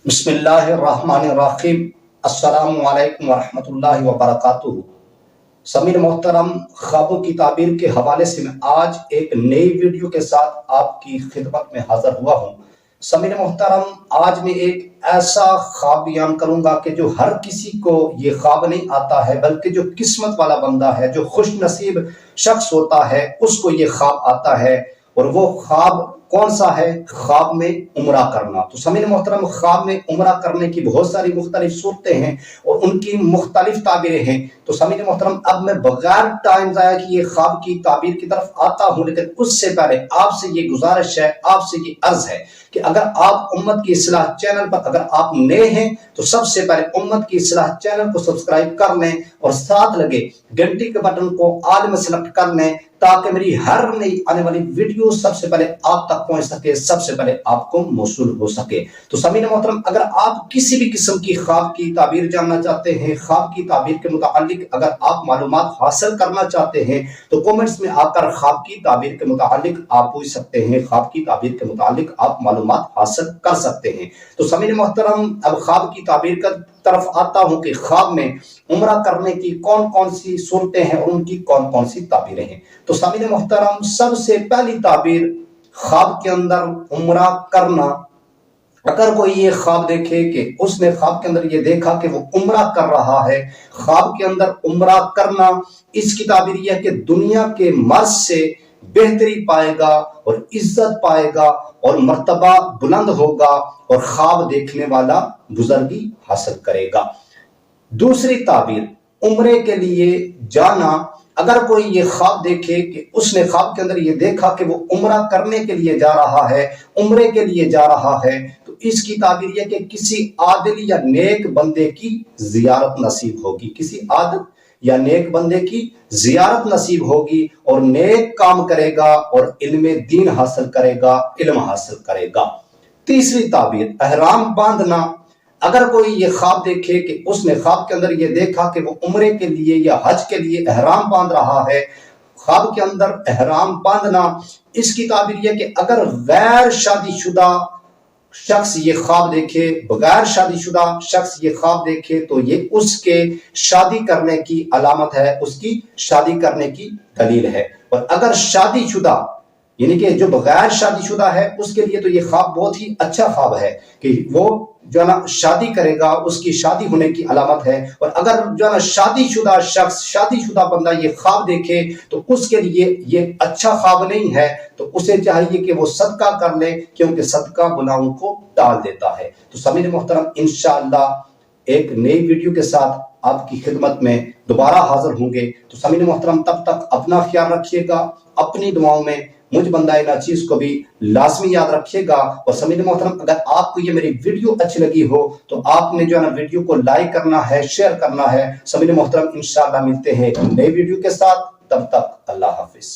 बिस्मिल्लाहिर्रहमानिर्रहीम। अस्सलामु अलैकुम वरहमतुल्लाहि वबरकातुहू। समीर मोहतरम, ख्वाबों की ताबीर के हवाले से मैं आज एक नई वीडियो के साथ आपकी खिदमत में हाजिर हुआ हूँ। समीर मोहतरम, आज मैं एक ऐसा ख्वाब बयान करूंगा कि जो हर किसी को ये ख्वाब नहीं आता है, बल्कि जो किस्मत वाला बंदा है, जो खुश नसीब शख्स होता है, उसको ये ख्वाब आता है। और वो ख्वाब कौन सा है? ख्वाब में उम्रा करना। तो समीर मोहतरम, ख्वाब में उम्रा करने की बहुत सारी मुख्तलिफ सूरतें हैं और उनकी मुख्तलिफ ताबीरें हैं। तो समीर मोहतरम, अब मैं बगैर टाइम ज़ाया कि ये ख्वाब की ताबीर की तरफ आता हूँ, लेकिन उससे पहले आपसे ये गुजारिश है, आपसे ये अर्ज है कि अगर आप उम्मत की इस्लाह चैनल पर अगर आप नए हैं तो सबसे पहले उम्मत की इस्लाह चैनल को सब्सक्राइब कर लें और साथ लगे घंटी के बटन को ऑल में सेलेक्ट कर लें, ताकि मेरी हर नई आने वाली वीडियो सबसे पहले आप तक पहुंच सके, सबसे पहले आपको मौसूल हो सके। तो समीर मोहतरम, अगर आप किसी भी किस्म की ख्वाब की ताबीर जानना चाहते हैं, ख्वाब की ताबीर के मुतालिक अगर आप मालूमात हासिल करना चाहते हैं, तो कमेंट्स में आकर ख्वाब की ताबीर के मुतालिक आप पूछ सकते हैं, ख्वाब की ताबीर के मुतालिक आप मालूमात हासिल कर सकते हैं। तो समीर मोहतरम, अब ख्वाब की ताबीर का तरफ आता हूं कि ख्वाब में उम्रा करने की कौन कौन सी सूरतें हैं और उनकी कौन कौन सी ताबीरें हैं। तो समीर मोहतरम, सबसे पहली ताबीर ख्वाब के अंदर उम्रा करना। अगर कोई ये ख्वाब देखे कि उसने ख्वाब के अंदर ये देखा कि वो उम्रा कर रहा है, ख्वाब के अंदर उम्रा करना, इसकी ताबीर यह है कि दुनिया के मर्ज से बेहतरी पाएगा और इज्जत पाएगा और मर्तबा बुलंद होगा और ख्वाब देखने वाला बुजुर्गी हासिल करेगा। दूसरी ताबीर, उम्रे के लिए जाना। अगर कोई ये ख्वाब देखे कि उसने ख्वाब के अंदर ये देखा कि वो उम्रा करने के लिए जा रहा है, उम्रे के लिए जा रहा है, तो इसकी ताबीर यह कि किसी आदिल या नेक बंदे की जियारत नसीब होगी, किसी आदिल या नेक बंदे की जियारत नसीब होगी और नेक काम करेगा और इल्म दीन हासिल करेगा, इल्म हासिल करेगा। तीसरी ताबीर, एहराम बांधना। अगर कोई ये ख्वाब देखे कि उसने ख्वाब के अंदर ये देखा कि वो उम्रे के लिए या हज के लिए एहराम बांध रहा है, ख्वाब के अंदर एहराम बांधना, इसकी ताबीर यह कि अगर गैर शादीशुदा शख्स ये ख्वाब देखे, बगैर शादीशुदा शख्स ये ख्वाब देखे, तो ये उसके शादी करने की अलामत है, उसकी शादी करने की दलील है। और अगर शादीशुदा यानी कि जो बगैर शादीशुदा है, उसके लिए तो ये ख्वाब बहुत ही अच्छा ख्वाब है कि वो जो है ना शादी करेगा, उसकी शादी होने की अलामत है। और अगर जो है ना शादीशुदा शख्स, शादीशुदा बंदा ये ख्वाब देखे तो उसके लिए ये अच्छा ख्वाब नहीं है, तो उसे चाहिए कि वो सदका कर ले, क्योंकि सदका गुनाहों को टाल देता है। तो समीर मोहतरम, इंशाअल्लाह एक नई वीडियो के साथ आपकी खिदमत में दोबारा हाजिर होंगे। तो समीर मोहतरम, तब तक अपना ख्याल रखिएगा, अपनी दुआओं में मुझ बंदा नाचीज को भी लाजमी याद रखिएगा। और समीर मोहतरम, अगर आपको ये मेरी वीडियो अच्छी लगी हो तो आपने जो है ना वीडियो को लाइक करना है, शेयर करना है। समीर मोहतरम, इंशाअल्लाह मिलते हैं नई वीडियो के साथ, तब तक अल्लाह हाफिज।